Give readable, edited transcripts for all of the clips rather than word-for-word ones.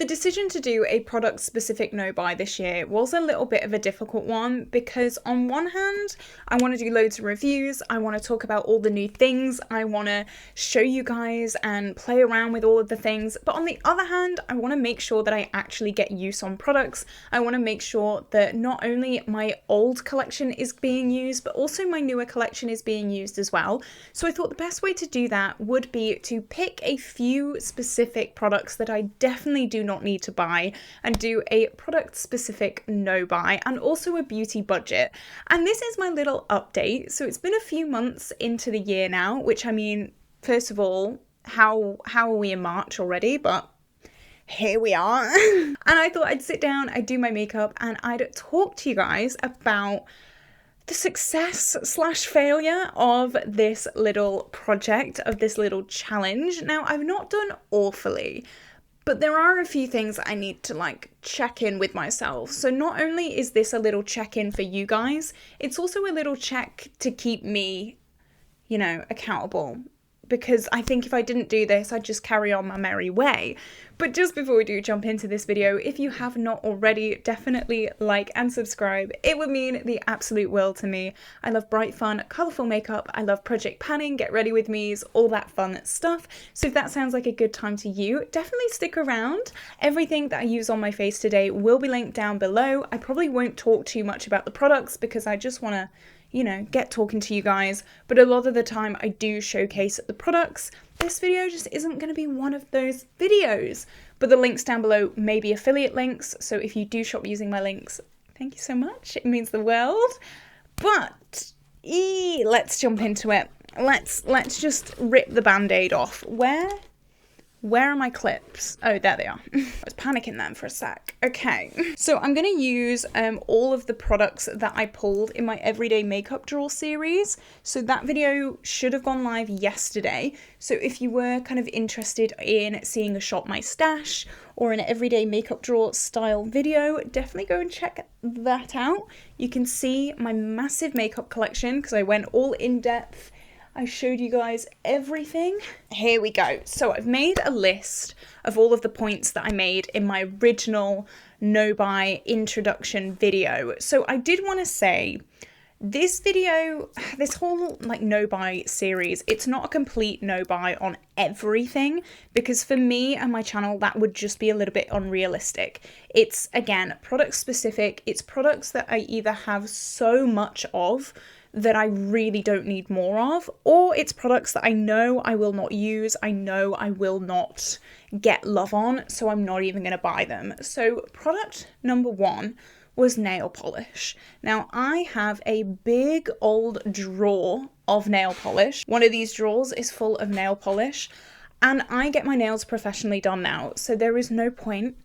The decision to do a product specific no buy this year was a little bit of a difficult one because on one hand, I want to do loads of reviews, I want to talk about all the new things, I want to show you guys and play around with all of the things, but on the other hand, I want to make sure that I actually get use on products. I want to make sure that not only my old collection is being used, but also my newer collection is being used as well. So I thought the best way to do that would be to pick a few specific products that I definitely do not need to buy and do a product specific no buy and also a beauty budget. And this is my little update. So it's been a few months into the year now, which I mean, first of all, how are we in March already? But here we are. And I thought I'd sit down, I'd do my makeup and I'd talk to you guys about the success / failure of this little project, of this little challenge. Now, I've not done awfully, but there are a few things I need to check in with myself. So not only is this a little check-in for you guys, it's also a little check to keep me, accountable. Because I think if I didn't do this, I'd just carry on my merry way. But just before we do jump into this video, if you have not already, definitely like and subscribe. It would mean the absolute world to me. I love bright, fun, colourful makeup. I love project panning, get ready with me's, all that fun stuff. So if that sounds like a good time to you, definitely stick around. Everything that I use on my face today will be linked down below. I probably won't talk too much about the products because I just want to get talking to you guys, but a lot of the time I do showcase the products. This video just isn't going to be one of those videos, but the links down below may be affiliate links, so if you do shop using my links, thank you so much, it means the world. But let's jump into it. Let's just rip the band-aid off. Where are my clips? Oh, there they are. I was panicking then for a sec. Okay, so I'm going to use all of the products that I pulled in my everyday makeup drawer series. So that video should have gone live yesterday. So if you were kind of interested in seeing a shop my stash or an everyday makeup drawer style video, definitely go and check that out. You can see my massive makeup collection because I went all in depth. I showed you guys everything. Here we go. So I've made a list of all of the points that I made in my original no buy introduction video. So I did want to say this video, this whole no buy series, it's not a complete no buy on everything because for me and my channel that would just be a little bit unrealistic. It's again product specific. It's products that I either have so much of that I really don't need more of, or it's products that I know I will not use, I know I will not get love on, so I'm not even going to buy them. So product number one was nail polish. Now I have a big old drawer of nail polish. One of these drawers is full of nail polish and I get my nails professionally done now, so there is no point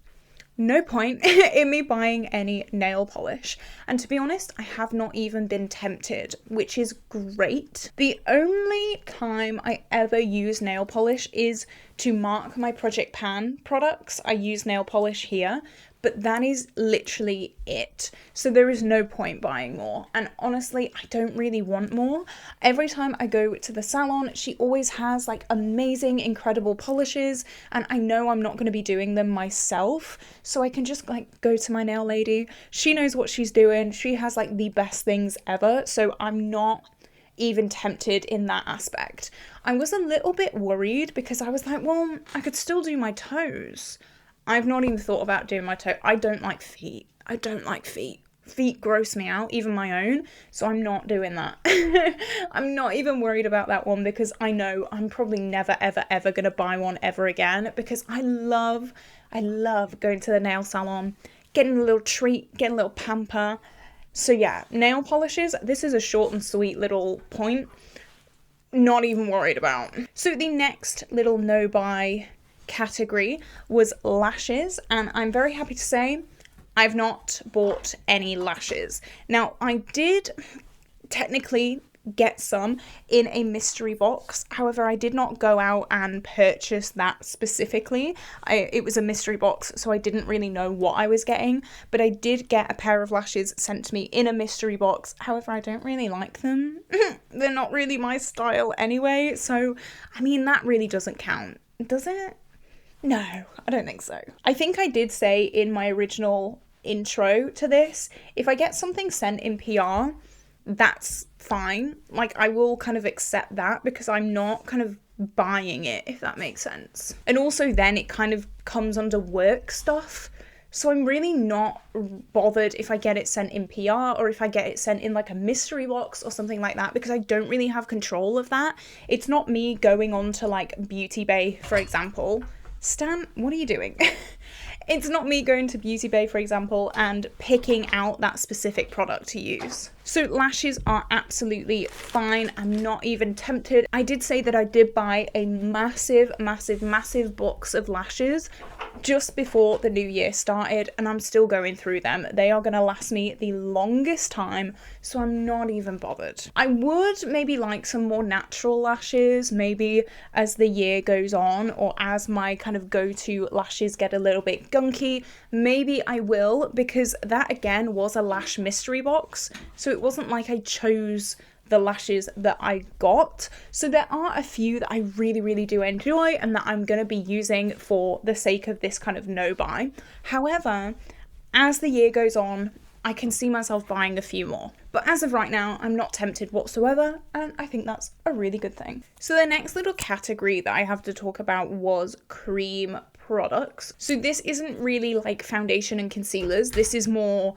in me buying any nail polish. And to be honest, I have not even been tempted, which is great. The only time I ever use nail polish is to mark my Project Pan products. I use nail polish here, but that is literally it. So there is no point buying more. And honestly, I don't really want more. Every time I go to the salon, she always has amazing, incredible polishes. And I know I'm not going to be doing them myself. So I can just go to my nail lady. She knows what she's doing. She has the best things ever. So I'm not even tempted in that aspect. I was a little bit worried because I was well, I could still do my toes. I've not even thought about doing my toe. I don't like feet. Feet gross me out, even my own. So I'm not doing that. I'm not even worried about that one because I know I'm probably never, ever, ever going to buy one ever again because I love going to the nail salon, getting a little treat, getting a little pamper. So yeah, nail polishes, this is a short and sweet little point. Not even worried about. So the next little no buy category was lashes, and I'm very happy to say I've not bought any lashes. Now I did technically get some in a mystery box, however I did not go out and purchase that specifically. It was a mystery box, so I didn't really know what I was getting, but I did get a pair of lashes sent to me in a mystery box. However, I don't really like them. They're not really my style anyway, so I mean that really doesn't count, does it? No, I don't think so. I think I did say in my original intro to this, if I get something sent in PR, that's fine. Like, I will kind of accept that because I'm not kind of buying it, if that makes sense. And also then it kind of comes under work stuff. So I'm really not bothered if I get it sent in PR or if I get it sent in like a mystery box or something like that, because I don't really have control of that. It's not me going on to like Beauty Bay, for example. Stan, what are you doing? It's not me going to Beauty Bay, for example, and picking out that specific product to use. So lashes are absolutely fine. I'm not even tempted. I did say that I did buy a massive box of lashes just before the new year started, and I'm still going through them. They are going to last me the longest time, so I'm not even bothered. I would maybe like some more natural lashes, maybe as the year goes on, or as my kind of go-to lashes get a little bit gunky, maybe I will, because that again was a lash mystery box, so it wasn't like I chose the lashes that I got. So there are a few that I really do enjoy and that I'm going to be using for the sake of this kind of no buy. However, as the year goes on, I can see myself buying a few more. But as of right now, I'm not tempted whatsoever, and I think that's a really good thing. So the next little category that I have to talk about was cream products. So this isn't really like foundation and concealers. This is more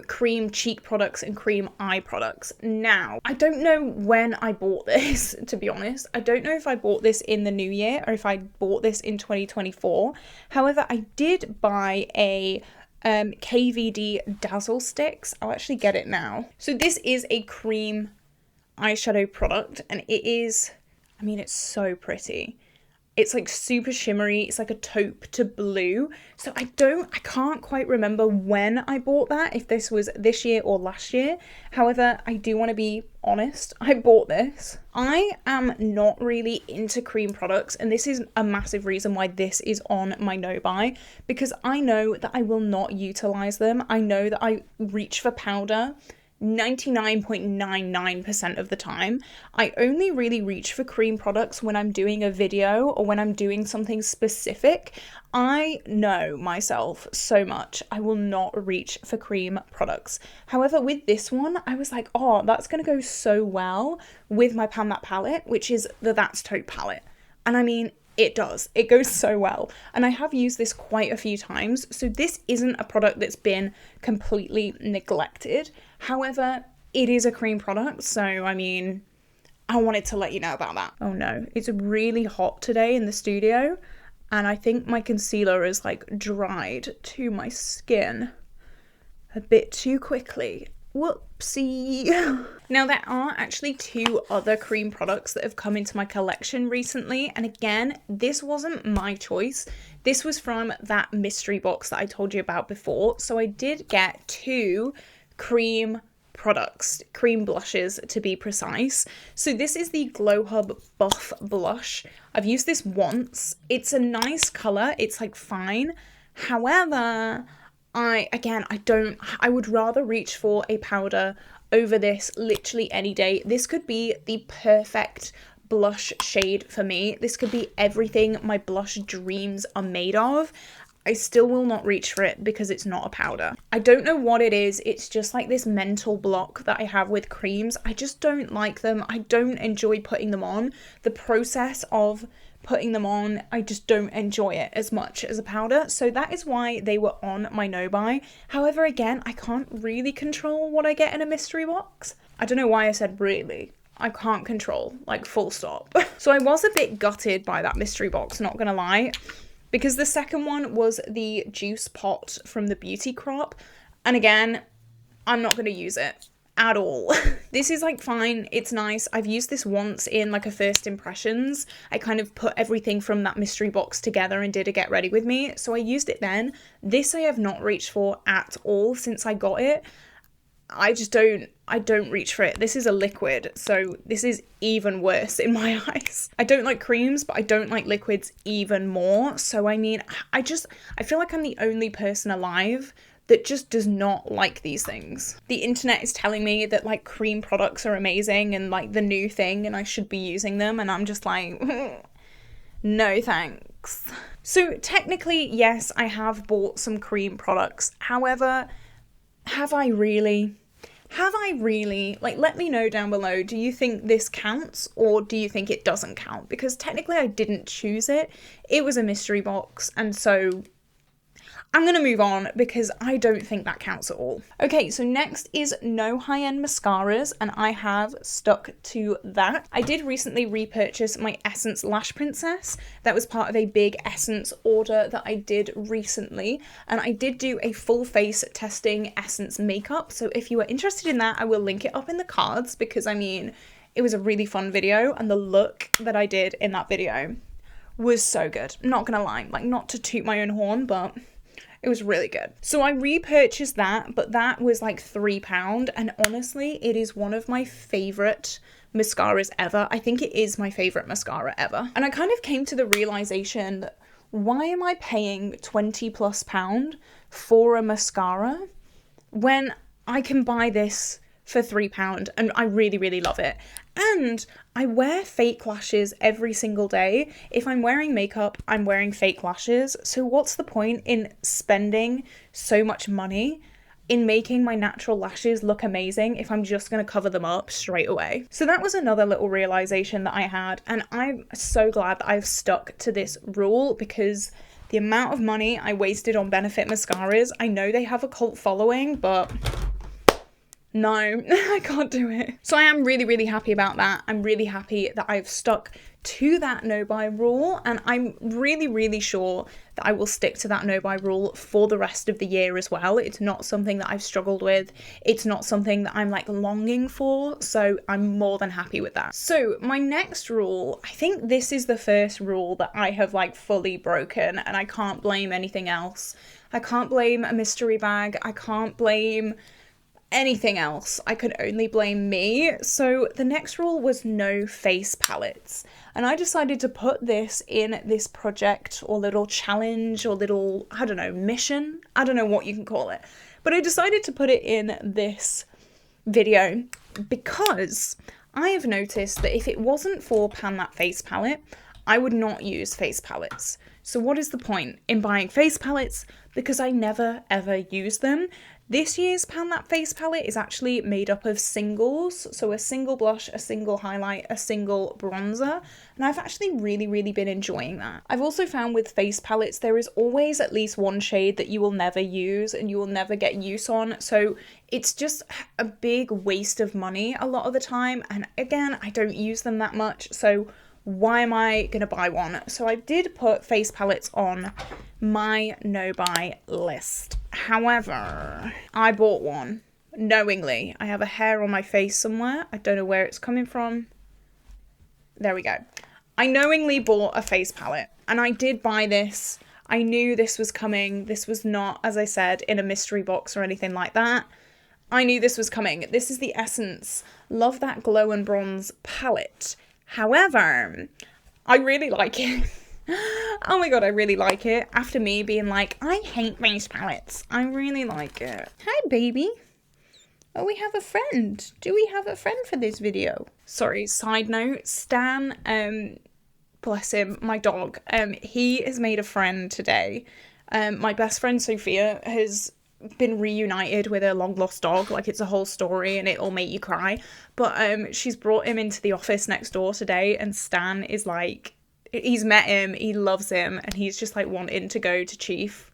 cream cheek products and cream eye products. Now, I don't know when I bought this, to be honest. I don't know if I bought this in the new year or if I bought this in 2024. However, I did buy a KVD Dazzle Sticks. I'll actually get it now. So this is a cream eyeshadow product, and it is, I mean, it's so pretty. It's like super shimmery. It's like a taupe to blue. So I can't quite remember when I bought that, if this was this year or last year. However, I do want to be honest. I bought this. I am not really into cream products, and this is a massive reason why this is on my no buy, because I know that I will not utilize them. I know that I reach for powder 99.99% of the time. I only really reach for cream products when I'm doing a video or when I'm doing something specific. I know myself so much. I will not reach for cream products. However, with this one, I was like, oh, that's going to go so well with my Pan That palette, which is the That's Taupe palette. And I mean, it does. It goes so well. And I have used this quite a few times. So this isn't a product that's been completely neglected. However, it is a cream product. So, I mean, I wanted to let you know about that. Oh no, it's really hot today in the studio. And I think my concealer is like dried to my skin a bit too quickly. Whoopsie. Now, there are actually two other cream products that have come into my collection recently, and again, this wasn't my choice. This was from that mystery box that I told you about before. So I did get two cream products, cream blushes to be precise. So this is the Glow Hub Buff Blush. I've used this once. It's a nice colour. It's like fine. However, I would rather reach for a powder over this literally any day. This could be the perfect blush shade for me. This could be everything my blush dreams are made of. I still will not reach for it because it's not a powder. I don't know what it is. It's just like this mental block that I have with creams. I just don't like them. I don't enjoy putting them on. The process of putting them on, I just don't enjoy it as much as a powder. So that is why they were on my no buy. However, again, I can't really control what I get in a mystery box. I don't know why I said really. I can't control, like full stop. So I was a bit gutted by that mystery box, not gonna lie, because the second one was the Juice Pot from the Beauty Crop. And again, I'm not gonna use it at all. This is like fine, it's nice. I've used this once in like a first impressions. I kind of put everything from that mystery box together and did a get ready with me, so I used it then. This I have not reached for at all since I got it. I don't reach for it. This is a liquid, so this is even worse in my eyes. I don't like creams, but I don't like liquids even more. So I mean, I feel like I'm the only person alive that just does not like these things. The internet is telling me that like cream products are amazing and like the new thing and I should be using them, and I'm just like, no thanks. So technically, yes, I have bought some cream products. However, have I really? Have I really? Like, let me know down below, do you think this counts or do you think it doesn't count? Because technically I didn't choose it. It was a mystery box, and so I'm going to move on because I don't think that counts at all. Okay, so next is no high-end mascaras, and I have stuck to that. I did recently repurchase my Essence Lash Princess. That was part of a big Essence order that I did recently, and I did do a full face testing Essence makeup. So if you are interested in that, I will link it up in the cards because, I mean, it was a really fun video, and the look that I did in that video was so good. Not gonna lie, like, not to toot my own horn, but it was really good. So I repurchased that, but that was like £3. And honestly, it is one of my favorite mascaras ever. I think it is my favorite mascara ever. And I kind of came to the realization that why am I paying £20+ for a mascara when I can buy this for £3 and I really, really love it. And I wear fake lashes every single day. If I'm wearing makeup, I'm wearing fake lashes. So what's the point in spending so much money in making my natural lashes look amazing if I'm just going to cover them up straight away? So that was another little realization that I had. And I'm so glad that I've stuck to this rule because the amount of money I wasted on Benefit mascaras, I know they have a cult following, but no, I can't do it. So I am really, really happy about that. I'm really happy that I've stuck to that no buy rule, and I'm really, really sure that I will stick to that no buy rule for the rest of the year as well. It's not something that I've struggled with. It's not something that I'm like longing for, so I'm more than happy with that. So my next rule, I think this is the first rule that I have like fully broken, and I can't blame anything else. I can't blame a mystery bag. I can't blame anything else. I could only blame me. So the next rule was no face palettes, and I decided to put this in this project or little challenge or little, I don't know, mission, I don't know what you can call it, but I decided to put it in this video because I have noticed that if it wasn't for Pan That Face palette, I would not use face palettes. So what is the point in buying face palettes? Because I never ever use them. This year's Pan That Face palette is actually made up of singles, so a single blush, a single highlight, a single bronzer, and I've actually really, really been enjoying that. I've also found with face palettes there is always at least one shade that you will never use and you will never get use on, so it's just a big waste of money a lot of the time, and again, I don't use them that much, so why am I gonna buy one? So I did put face palettes on my no buy list. However, I bought one knowingly. I have a hair on my face somewhere. I don't know where it's coming from. There we go. I knowingly bought a face palette, and I did buy this. I knew this was coming. This was not, as I said, in a mystery box or anything like that. I knew this was coming. This is the Essence Love That Glow and Bronze palette. However, I really like it. Oh my god, I really like it. After me being like, I hate face palettes, I really like it. Hi, baby. Oh, we have a friend. Do we have a friend for this video? Sorry, side note, Stan, bless him, my dog, he has made a friend today. My best friend Sophia has been reunited with her long lost dog. Like, it's a whole story and it'll make you cry, but she's brought him into the office next door today, and Stan is like, he's met him, he loves him, and he's just like wanting to go to Chief,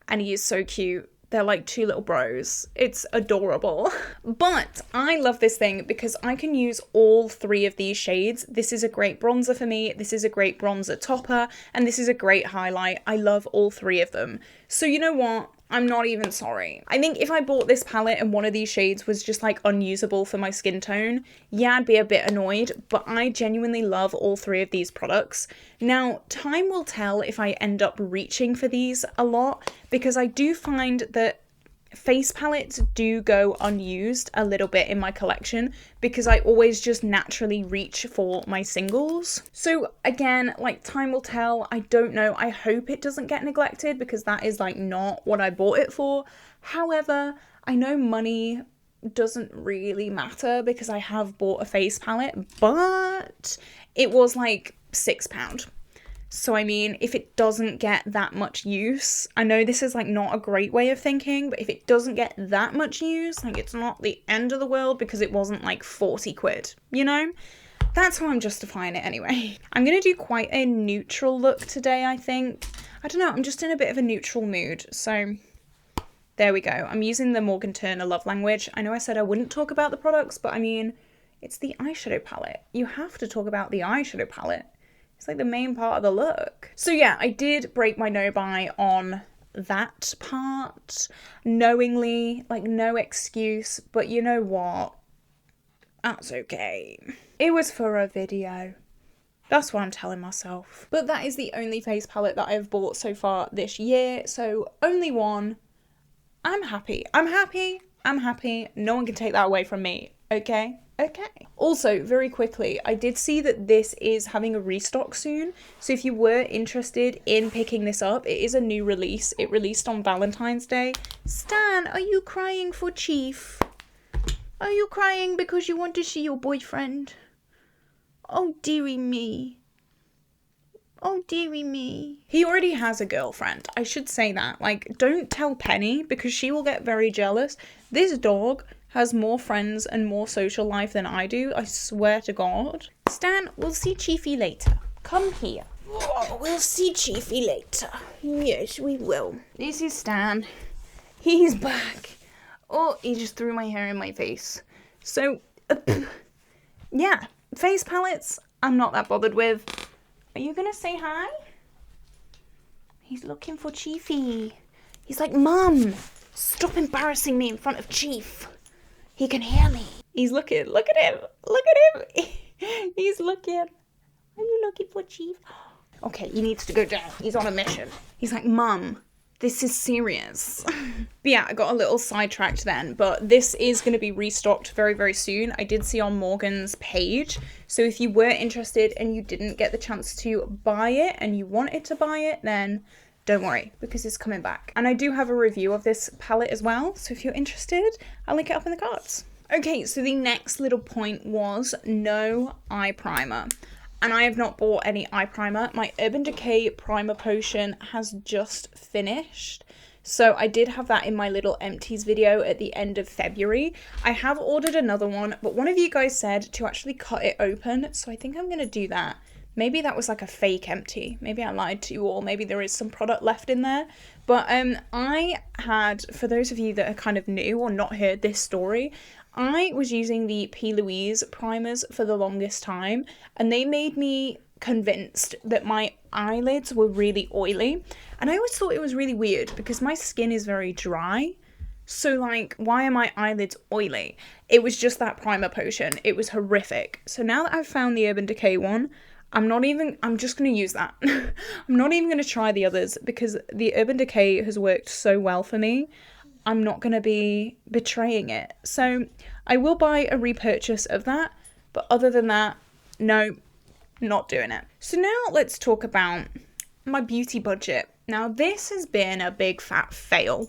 and he is so cute. They're like two little bros. It's adorable. But I love this thing because I can use all three of these shades. This is a great bronzer for me, this is a great bronzer topper, and this is a great highlight. I love all three of them. So you know what? I'm not even sorry. I think if I bought this palette and one of these shades was just like unusable for my skin tone, yeah, I'd be a bit annoyed, but I genuinely love all three of these products. Now, time will tell if I end up reaching for these a lot, because I do find that face palettes do go unused a little bit in my collection because I always just naturally reach for my singles. So again, like, time will tell. I don't know. I hope it doesn't get neglected because that is like not what I bought it for. However, I know money doesn't really matter because I have bought a face palette, but it was like £6. So I mean, if it doesn't get that much use, I know this is like not a great way of thinking, but if it doesn't get that much use, like it's not the end of the world because it wasn't like 40 quid, you know? That's how I'm justifying it anyway. I'm gonna do quite a neutral look today, I think. I don't know, I'm just in a bit of a neutral mood, so there we go. I'm using the Morgan Turner Love Language. I know I said I wouldn't talk about the products, but I mean, it's the eyeshadow palette. You have to talk about the eyeshadow palette. It's like the main part of the look. So yeah, I did break my no-buy on that part knowingly, like no excuse, but you know what? That's okay. It was for a video. That's what I'm telling myself. But that is the only face palette that I've bought so far this year, so only one. I'm happy. I'm happy. I'm happy. No one can take that away from me, okay? Okay. Also, very quickly, I did see that this is having a restock soon. So if you were interested in picking this up, it is a new release. It released on Valentine's Day. Stan, are you crying for Chief? Are you crying because you want to see your boyfriend? Oh, dearie me. Oh, dearie me. He already has a girlfriend. I should say that. Like, don't tell Penny because she will get very jealous. This dog has more friends and more social life than I do. I swear to God. Stan, we'll see Chiefy later. Come here. Oh, we'll see Chiefy later. Yes, we will. This is Stan. He's back. Oh, he just threw my hair in my face. So, yeah. Face palettes, I'm not that bothered with. Are you gonna say hi? He's looking for Chiefy. He's like, Mum, stop embarrassing me in front of Chief. He can hear me. He's looking. Look at him. Look at him. He's looking. Are you looking for Chief? Okay, he needs to go down. He's on a mission. He's like, Mum, this is serious. But yeah, I got a little sidetracked then, but this is going to be restocked very, very soon. I did see on Morgan's page. So if you were interested and you didn't get the chance to buy it and you wanted to buy it, then don't worry, because it's coming back. And I do have a review of this palette as well, so if you're interested, I'll link it up in the cards. Okay, so the next little point was no eye primer. And I have not bought any eye primer. My Urban Decay primer potion has just finished. So I did have that in my little empties video at the end of February. I have ordered another one, but one of you guys said to actually cut it open, so I think I'm gonna do that. Maybe that was like a fake empty. Maybe I lied to you all. Maybe there is some product left in there. But I had, for those of you that are kind of new or not heard this story, I was using the P. Louise primers for the longest time, and they made me convinced that my eyelids were really oily. And I always thought it was really weird because my skin is very dry. So like, why are my eyelids oily? It was just that primer potion. It was horrific. So now that I've found the Urban Decay one, I'm just going to use that. I'm not even going to try the others because the Urban Decay has worked so well for me. I'm not going to be betraying it. So I will buy a repurchase of that. But other than that, no, not doing it. So now let's talk about my beauty budget. Now this has been a big fat fail.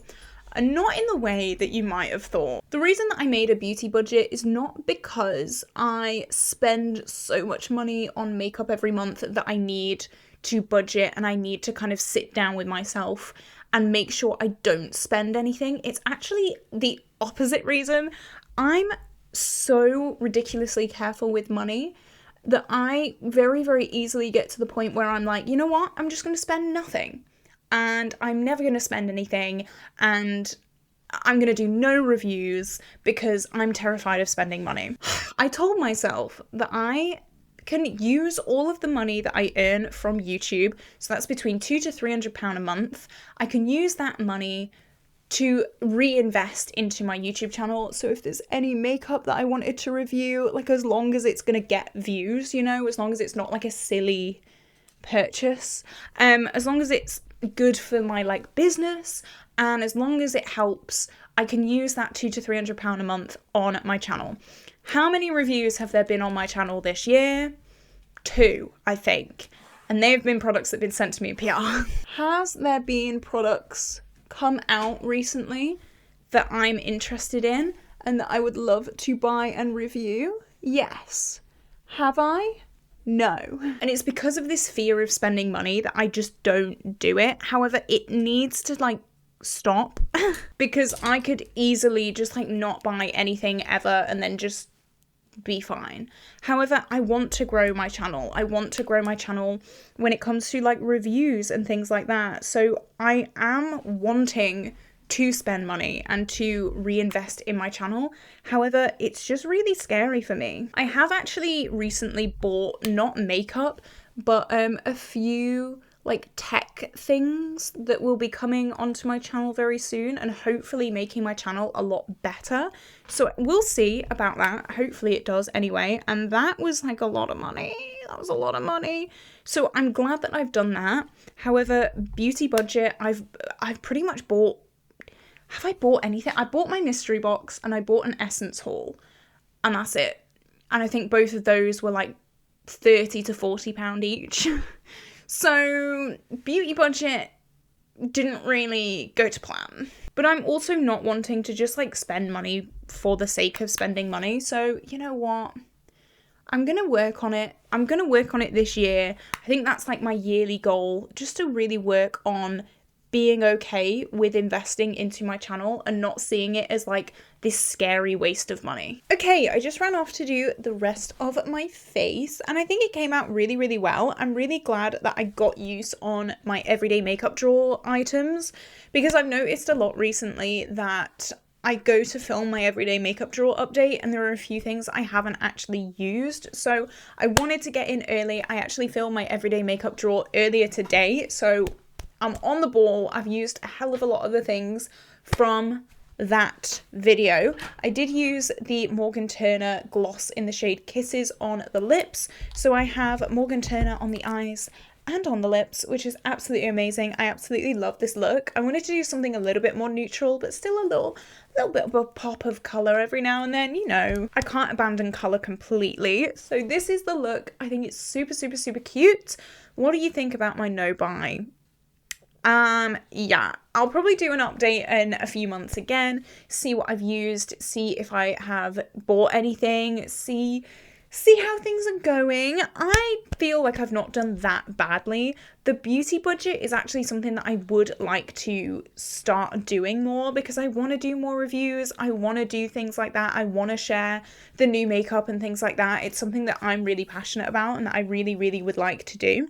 And not in the way that you might have thought. The reason that I made a beauty budget is not because I spend so much money on makeup every month that I need to budget and I need to kind of sit down with myself and make sure I don't spend anything. It's actually the opposite reason. I'm so ridiculously careful with money that I very, very easily get to the point where I'm like, you know what? I'm just going to spend nothing. And I'm never going to spend anything, and I'm going to do no reviews because I'm terrified of spending money. I told myself that I can use all of the money that I earn from YouTube, so that's between £200 to £300 a month. I can use that money to reinvest into my YouTube channel. So if there's any makeup that I wanted to review, like as long as it's going to get views, you know, as long as it's not like a silly purchase, as long as it's good for my like business, and as long as it helps, I can use that £200 to £300 a month on my channel. How many reviews have there been on my channel this year? 2, I think, and they've been products that have been sent to me in PR. Has there been products come out recently that I'm interested in and that I would love to buy and review? Yes. Have I? No. And it's because of this fear of spending money that I just don't do it. However, it needs to like stop because I could easily just like not buy anything ever and then just be fine. However, I want to grow my channel. I want to grow my channel when it comes to like reviews and things like that. So I am wanting to spend money and to reinvest in my channel. However, it's just really scary for me. I have actually recently bought not makeup, but a few like tech things that will be coming onto my channel very soon and hopefully making my channel a lot better. So we'll see about that. Hopefully it does anyway. And that was like a lot of money. That was a lot of money. So I'm glad that I've done that. However, beauty budget, I've pretty much bought. Have I bought anything? I bought my mystery box and I bought an essence haul and that's it. And I think both of those were like £30 to £40 each. So beauty budget didn't really go to plan. But I'm also not wanting to just like spend money for the sake of spending money. So you know what? I'm going to work on it. I'm going to work on it this year. I think that's like my yearly goal, just to really work on being okay with investing into my channel and not seeing it as like this scary waste of money. Okay, I just ran off to do the rest of my face and I think it came out really, really well. I'm really glad that I got use on my everyday makeup drawer items because I've noticed a lot recently that I go to film my everyday makeup drawer update and there are a few things I haven't actually used. So I wanted to get in early. I actually filmed my everyday makeup drawer earlier today. So I'm on the ball. I've used a hell of a lot of the things from that video. I did use the Morgan Turner gloss in the shade Kisses on the lips. So I have Morgan Turner on the eyes and on the lips, which is absolutely amazing. I absolutely love this look. I wanted to do something a little bit more neutral, but still a little bit of a pop of colour every now and then, you know. I can't abandon colour completely. So this is the look. I think it's super, super, super cute. What do you think about my no buy? Yeah, I'll probably do an update in a few months again, see what I've used, see if I have bought anything, see how things are going. I feel like I've not done that badly. The beauty budget is actually something that I would like to start doing more because I want to do more reviews. I want to do things like that. I want to share the new makeup and things like that. It's something that I'm really passionate about and that I really, really would like to do.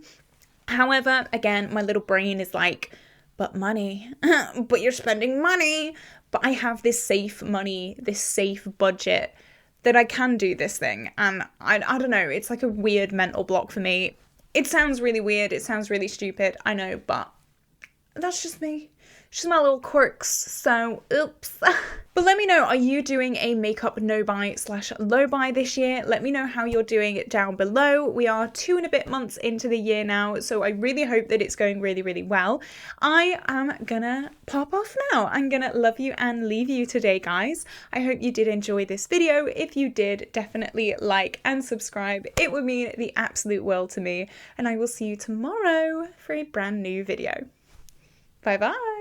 However, again, my little brain is like, but money, but you're spending money. But I have this safe money, this safe budget that I can do this thing. And I don't know, it's like a weird mental block for me. It sounds really weird. It sounds really stupid. I know, but that's just me. Just my little quirks. So, oops. But let me know, are you doing a makeup no buy / low buy this year? Let me know how you're doing it down below. We are 2 and a bit months into the year now, so I really hope that it's going really, really well. I am gonna pop off now. I'm gonna love you and leave you today, guys. I hope you did enjoy this video. If you did, definitely like and subscribe. It would mean the absolute world to me, and I will see you tomorrow for a brand new video. Bye bye.